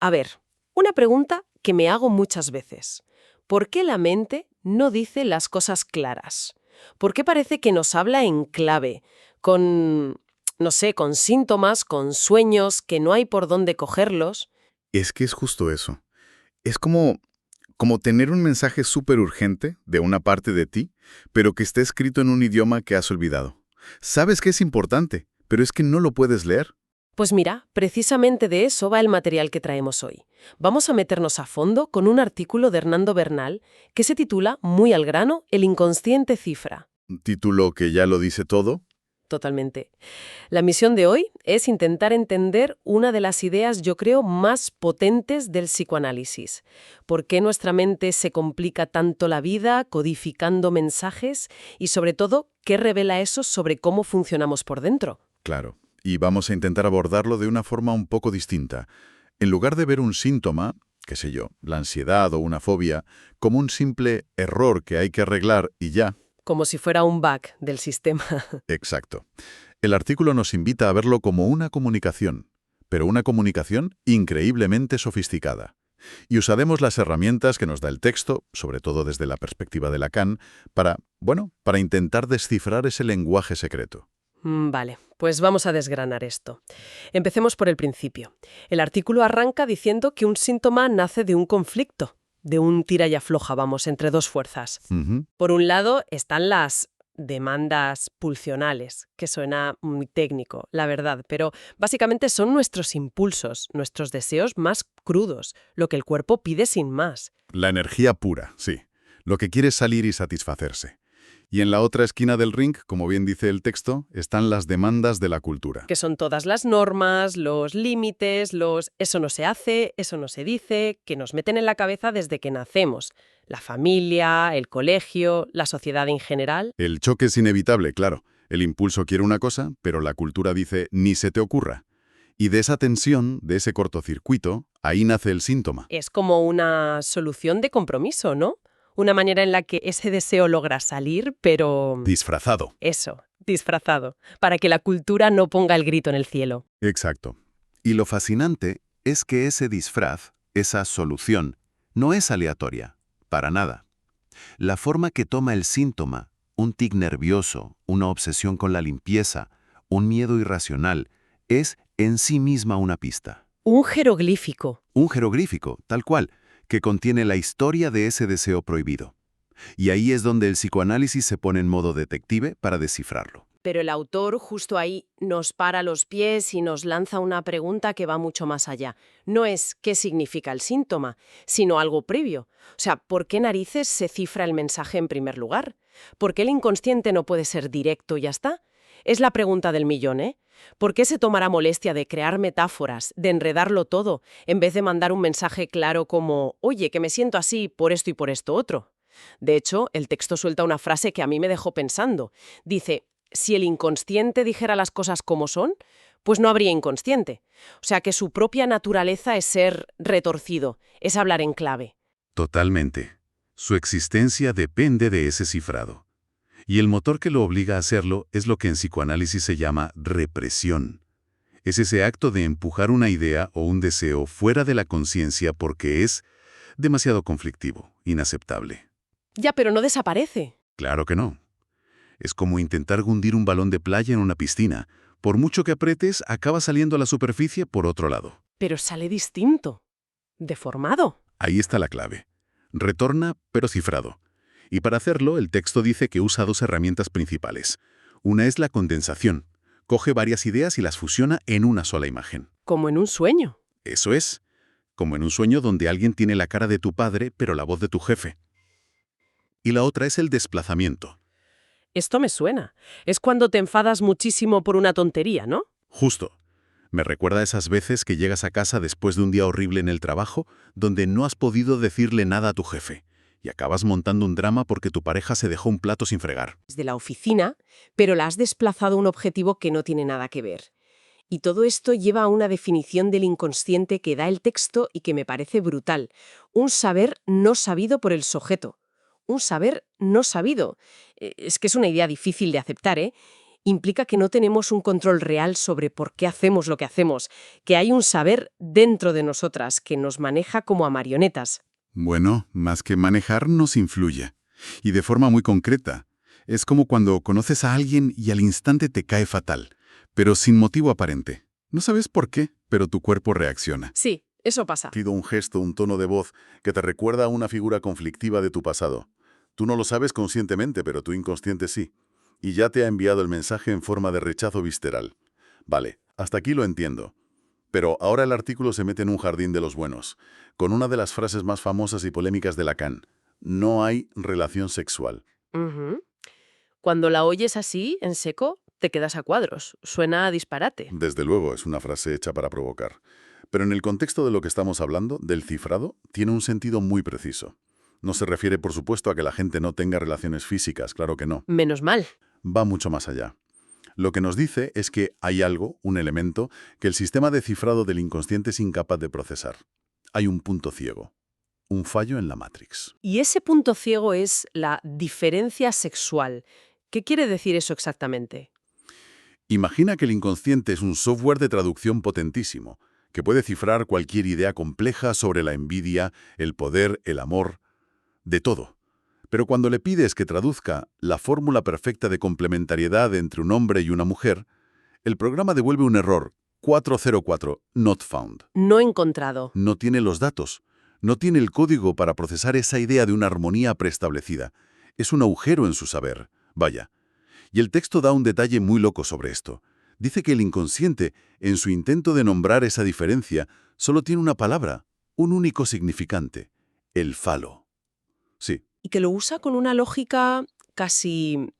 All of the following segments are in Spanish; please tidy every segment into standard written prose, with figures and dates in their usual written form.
A ver, una pregunta que me hago muchas veces. ¿Por qué la mente no dice las cosas claras? ¿Por qué parece que nos habla en clave, con, no sé, con síntomas, con sueños, que no hay por dónde cogerlos? Es que es justo eso. Es como tener un mensaje súper urgente de una parte de ti, pero que esté escrito en un idioma que has olvidado. Sabes que es importante, pero es que no lo puedes leer. Pues mira, precisamente de eso va el material que traemos hoy. Vamos a meternos a fondo con un artículo de Hernando Bernal que se titula, muy al grano, El inconsciente cifra. Un título que ya lo dice todo. Totalmente. La misión de hoy es intentar entender una de las ideas, yo creo, más potentes del psicoanálisis. ¿Por qué nuestra mente se complica tanto la vida codificando mensajes? Y sobre todo, ¿qué revela eso sobre cómo funcionamos por dentro? Claro. Y vamos a intentar abordarlo de una forma un poco distinta. En lugar de ver un síntoma, qué sé yo, la ansiedad o una fobia, como un simple error que hay que arreglar y ya. Como si fuera un bug del sistema. Exacto. El artículo nos invita a verlo como una comunicación, pero una comunicación increíblemente sofisticada. Y usaremos las herramientas que nos da el texto, sobre todo desde la perspectiva de Lacan, para intentar descifrar ese lenguaje secreto. Vale, pues vamos a desgranar esto. Empecemos por el principio. El artículo arranca diciendo que un síntoma nace de un conflicto, de un tira y afloja, vamos, entre dos fuerzas. Ujú. Por un lado están las demandas pulsionales, que suena muy técnico, la verdad, pero básicamente son nuestros impulsos, nuestros deseos más crudos, lo que el cuerpo pide sin más. La energía pura, sí. Lo que quiere es salir y satisfacerse. Y en la otra esquina del ring, como bien dice el texto, están las demandas de la cultura. Que son todas las normas, los límites, los eso no se hace, eso no se dice, que nos meten en la cabeza desde que nacemos. La familia, el colegio, la sociedad en general. El choque es inevitable, claro. El impulso quiere una cosa, pero la cultura dice ni se te ocurra. Y de esa tensión, de ese cortocircuito, ahí nace el síntoma. Es como una solución de compromiso, ¿no? Una manera en la que ese deseo logra salir, pero Disfrazado. eso, disfrazado, para que la cultura no ponga el grito en el cielo. Exacto. Y lo fascinante es que ese disfraz, esa solución, no es aleatoria, para nada. La forma que toma el síntoma, un tic nervioso, una obsesión con la limpieza, un miedo irracional, es en sí misma una pista. Un jeroglífico. Un jeroglífico, tal cual, que contiene la historia de ese deseo prohibido. Y ahí es donde el psicoanálisis se pone en modo detective para descifrarlo. Pero el autor justo ahí nos para los pies y nos lanza una pregunta que va mucho más allá. No es qué significa el síntoma, sino algo previo. O sea, ¿por qué narices se cifra el mensaje en primer lugar? ¿Por qué el inconsciente no puede ser directo y ya está? Es la pregunta del millón, ¿eh? ¿Por qué se tomará molestia de crear metáforas, de enredarlo todo, en vez de mandar un mensaje claro como, oye, que me siento así por esto y por esto otro? De hecho, el texto suelta una frase que a mí me dejó pensando. Dice, si el inconsciente dijera las cosas como son, pues no habría inconsciente. O sea que su propia naturaleza es ser retorcido, es hablar en clave. Totalmente. Su existencia depende de ese cifrado. Y el motor que lo obliga a hacerlo es lo que en psicoanálisis se llama represión. Es ese acto de empujar una idea o un deseo fuera de la conciencia porque es demasiado conflictivo, inaceptable. Ya, pero no desaparece. Claro que no. Es como intentar hundir un balón de playa en una piscina. Por mucho que apretes, acaba saliendo a la superficie por otro lado. Pero sale distinto, deformado. Ahí está la clave. Retorna, pero cifrado. Y para hacerlo, el texto dice que usa dos herramientas principales. Una es la condensación. Coge varias ideas y las fusiona en una sola imagen. Como en un sueño. Eso es, como en un sueño donde alguien tiene la cara de tu padre, pero la voz de tu jefe. Y la otra es el desplazamiento. Esto me suena. Es cuando te enfadas muchísimo por una tontería, ¿no? Justo. Me recuerda a esas veces que llegas a casa después de un día horrible en el trabajo, donde no has podido decirle nada a tu jefe, y acabas montando un drama porque tu pareja se dejó un plato sin fregar. Desde la oficina, pero la has desplazado a un objetivo que no tiene nada que ver. Y todo esto lleva a una definición del inconsciente que da el texto y que me parece brutal. Un saber no sabido por el sujeto. Un saber no sabido. Es que es una idea difícil de aceptar, ¿eh? implica que no tenemos un control real sobre por qué hacemos lo que hacemos, que hay un saber dentro de nosotras que nos maneja como a marionetas. Bueno, más que manejar, nos influye. Y de forma muy concreta. Es como cuando conoces a alguien y al instante te cae fatal, pero sin motivo aparente. No sabes por qué, pero tu cuerpo reacciona. Sí, eso pasa. Ha sido un gesto, un tono de voz que te recuerda a una figura conflictiva de tu pasado. Tú no lo sabes conscientemente, pero tu inconsciente sí. Y ya te ha enviado el mensaje en forma de rechazo visceral. Vale, hasta aquí lo entiendo. Pero ahora el artículo se mete en un jardín de los buenos, con una de las frases más famosas y polémicas de Lacan. No hay relación sexual. Ujú. Cuando la oyes así, en seco, te quedas a cuadros. Suena a disparate. Desde luego, es una frase hecha para provocar. Pero en el contexto de lo que estamos hablando, del cifrado, tiene un sentido muy preciso. No se refiere, por supuesto, a que la gente no tenga relaciones físicas, claro que no. Menos mal. Va mucho más allá. Lo que nos dice es que hay algo, un elemento, que el sistema de cifrado del inconsciente es incapaz de procesar. Hay un punto ciego, un fallo en la Matrix. Y ese punto ciego es la diferencia sexual. ¿Qué quiere decir eso exactamente? Imagina que el inconsciente es un software de traducción potentísimo, que puede cifrar cualquier idea compleja sobre la envidia, el poder, el amor, de todo. Pero cuando le pides que traduzca la fórmula perfecta de complementariedad entre un hombre y una mujer, el programa devuelve un error, 404, not found. No encontrado. No tiene los datos, no tiene el código para procesar esa idea de una armonía preestablecida. Es un agujero en su saber, vaya. Y el texto da un detalle muy loco sobre esto. Dice que el inconsciente, en su intento de nombrar esa diferencia, solo tiene una palabra, un único significante, el falo. Sí. Y que lo usa con una lógica casi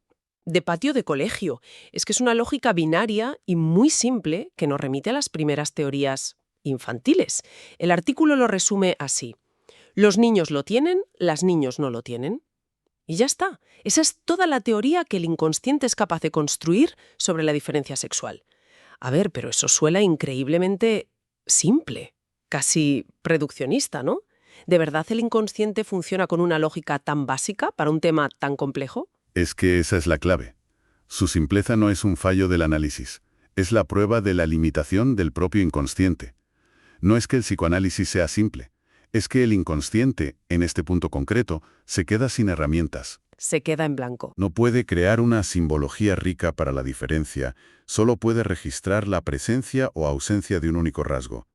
de patio de colegio. Es que es una lógica binaria y muy simple que nos remite a las primeras teorías infantiles. El artículo lo resume así. Los niños lo tienen, las niñas no lo tienen. Y ya está. Esa es toda la teoría que el inconsciente es capaz de construir sobre la diferencia sexual. A ver, pero eso suena increíblemente simple, casi reduccionista, ¿no? ¿De verdad el inconsciente funciona con una lógica tan básica para un tema tan complejo? Es que esa es la clave. Su simpleza no es un fallo del análisis, es la prueba de la limitación del propio inconsciente. No es que el psicoanálisis sea simple, es que el inconsciente, en este punto concreto, se queda sin herramientas. Se queda en blanco. No puede crear una simbología rica para la diferencia, solo puede registrar la presencia o ausencia de un único rasgo.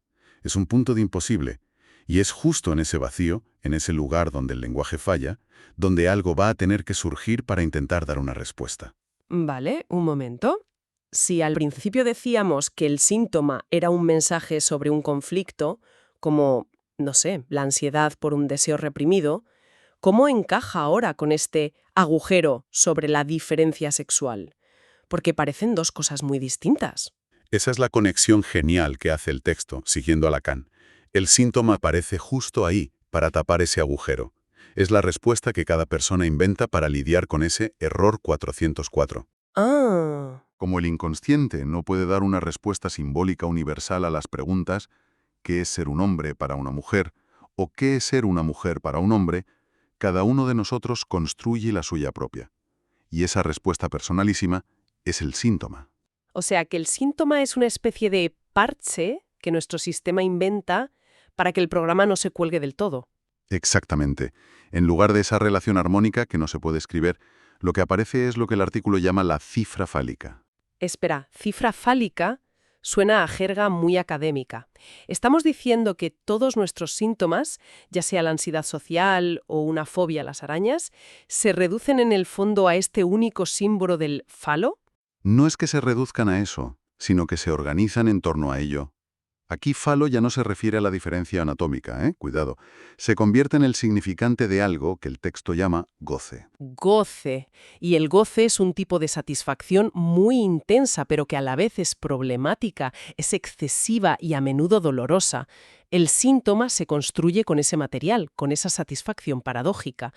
Es un punto de imposible, y es justo en ese vacío, en ese lugar donde el lenguaje falla, donde algo va a tener que surgir para intentar dar una respuesta. Vale, un momento. Si al principio decíamos que el síntoma era un mensaje sobre un conflicto, como, no sé, la ansiedad por un deseo reprimido, ¿cómo encaja ahora con este agujero sobre la diferencia sexual? Porque parecen dos cosas muy distintas. Esa es la conexión genial que hace el texto, siguiendo a Lacan. El síntoma aparece justo ahí, para tapar ese agujero. Es la respuesta que cada persona inventa para lidiar con ese error 404. Ah, Como el inconsciente no puede dar una respuesta simbólica universal a las preguntas ¿qué es ser un hombre para una mujer? O ¿qué es ser una mujer para un hombre? Cada uno de nosotros construye la suya propia. Y esa respuesta personalísima es el síntoma. o sea que el síntoma es una especie de parche que nuestro sistema inventa para que el programa no se cuelgue del todo. Exactamente. En lugar de esa relación armónica que no se puede escribir, lo que aparece es lo que el artículo llama la cifra fálica. Espera, cifra fálica suena a jerga muy académica. Estamos diciendo que todos nuestros síntomas, ya sea la ansiedad social o una fobia a las arañas, se reducen en el fondo a este único símbolo del falo. No es que se reduzcan a eso, sino que se organizan en torno a ello. Aquí falo ya no se refiere a la diferencia anatómica, cuidado. Se convierte en el significante de algo que el texto llama goce. Goce. Y el goce es un tipo de satisfacción muy intensa, pero que a la vez es problemática, es excesiva y a menudo dolorosa. El síntoma se construye con ese material, con esa satisfacción paradójica.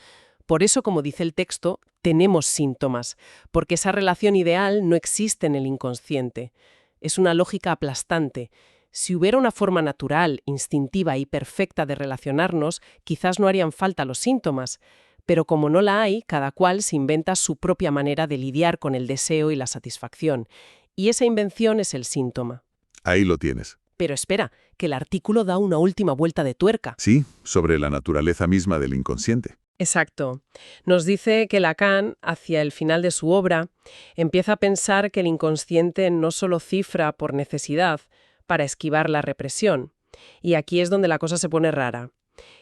Por eso, como dice el texto, tenemos síntomas, porque esa relación ideal no existe en el inconsciente. Es una lógica aplastante. Si hubiera una forma natural, instintiva y perfecta de relacionarnos, quizás no harían falta los síntomas. Pero como no la hay, cada cual se inventa su propia manera de lidiar con el deseo y la satisfacción. Y esa invención es el síntoma. Ahí lo tienes. Pero espera, que el artículo da una última vuelta de tuerca. Sí, sobre la naturaleza misma del inconsciente. Exacto. Nos dice que Lacan, hacia el final de su obra, empieza a pensar que el inconsciente no solo cifra por necesidad para esquivar la represión. Y aquí es donde la cosa se pone rara.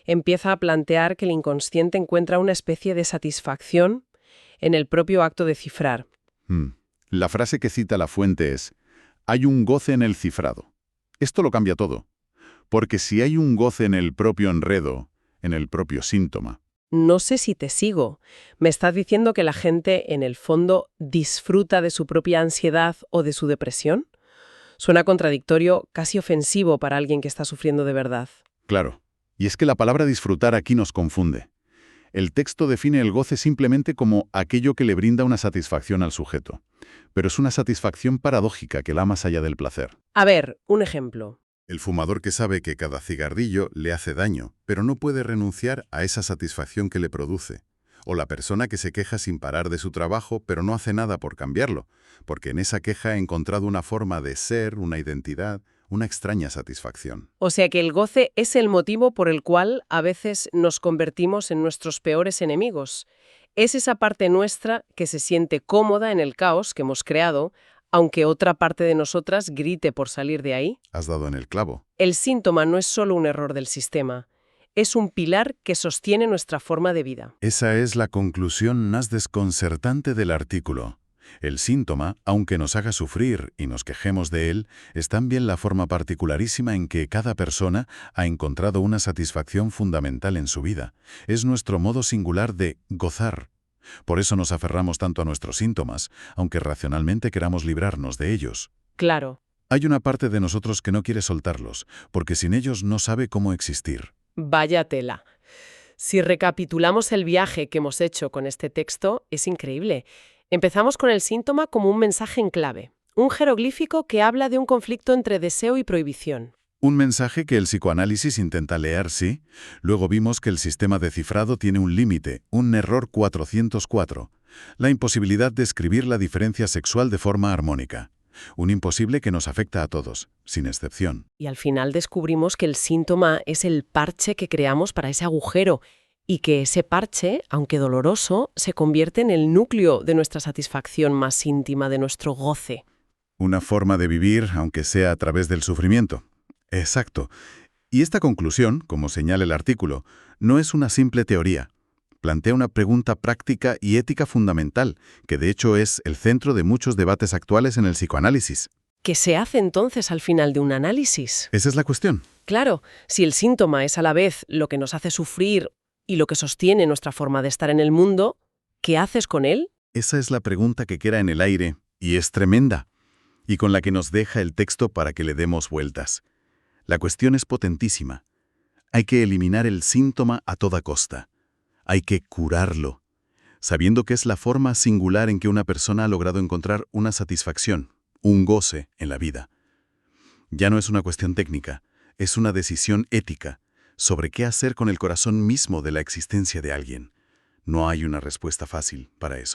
Empieza a plantear que el inconsciente encuentra una especie de satisfacción en el propio acto de cifrar. La frase que cita la fuente es: hay un goce en el cifrado. Esto lo cambia todo. Porque si hay un goce en el propio enredo, en el propio síntoma. No sé si te sigo. ¿Me estás diciendo que la gente, en el fondo, disfruta de su propia ansiedad o de su depresión? Suena contradictorio, casi ofensivo para alguien que está sufriendo de verdad. Claro. Y es que la palabra disfrutar aquí nos confunde. El texto define el goce simplemente como aquello que le brinda una satisfacción al sujeto. Pero es una satisfacción paradójica que va más allá del placer. A ver, un ejemplo. El fumador que sabe que cada cigarrillo le hace daño, pero no puede renunciar a esa satisfacción que le produce. O la persona que se queja sin parar de su trabajo, pero no hace nada por cambiarlo, porque en esa queja ha encontrado una forma de ser, una identidad, una extraña satisfacción. O sea que el goce es el motivo por el cual a veces nos convertimos en nuestros peores enemigos. Es esa parte nuestra que se siente cómoda en el caos que hemos creado, aunque otra parte de nosotras grite por salir de ahí. Has dado en el clavo. El síntoma no es solo un error del sistema, es un pilar que sostiene nuestra forma de vida. Esa es la conclusión más desconcertante del artículo. El síntoma, aunque nos haga sufrir y nos quejemos de él, es también la forma particularísima en que cada persona ha encontrado una satisfacción fundamental en su vida. Es nuestro modo singular de gozar. Por eso nos aferramos tanto a nuestros síntomas, aunque racionalmente queramos librarnos de ellos. Claro. Hay una parte de nosotros que no quiere soltarlos, porque sin ellos no sabe cómo existir. Vaya tela. Si recapitulamos el viaje que hemos hecho con este texto, es increíble. Empezamos con el síntoma como un mensaje en clave, un jeroglífico que habla de un conflicto entre deseo y prohibición. Un mensaje que el psicoanálisis intenta leer, sí. Luego vimos que el sistema de cifrado tiene un límite, un error 404, la imposibilidad de escribir la diferencia sexual de forma armónica. Un imposible que nos afecta a todos, sin excepción. Y al final descubrimos que el síntoma es el parche que creamos para ese agujero y que ese parche, aunque doloroso, se convierte en el núcleo de nuestra satisfacción más íntima, de nuestro goce. Una forma de vivir, aunque sea a través del sufrimiento. Exacto. Y esta conclusión, como señala el artículo, no es una simple teoría. Plantea una pregunta práctica y ética fundamental, que de hecho es el centro de muchos debates actuales en el psicoanálisis. ¿Qué se hace entonces al final de un análisis? Esa es la cuestión. Claro, si el síntoma es a la vez lo que nos hace sufrir y lo que sostiene nuestra forma de estar en el mundo, ¿qué haces con él? Esa es la pregunta que queda en el aire, y es tremenda, y con la que nos deja el texto para que le demos vueltas. La cuestión es potentísima. Hay que eliminar el síntoma a toda costa. Hay que curarlo, sabiendo que es la forma singular en que una persona ha logrado encontrar una satisfacción, un goce en la vida. Ya no es una cuestión técnica, es una decisión ética sobre qué hacer con el corazón mismo de la existencia de alguien. No hay una respuesta fácil para eso.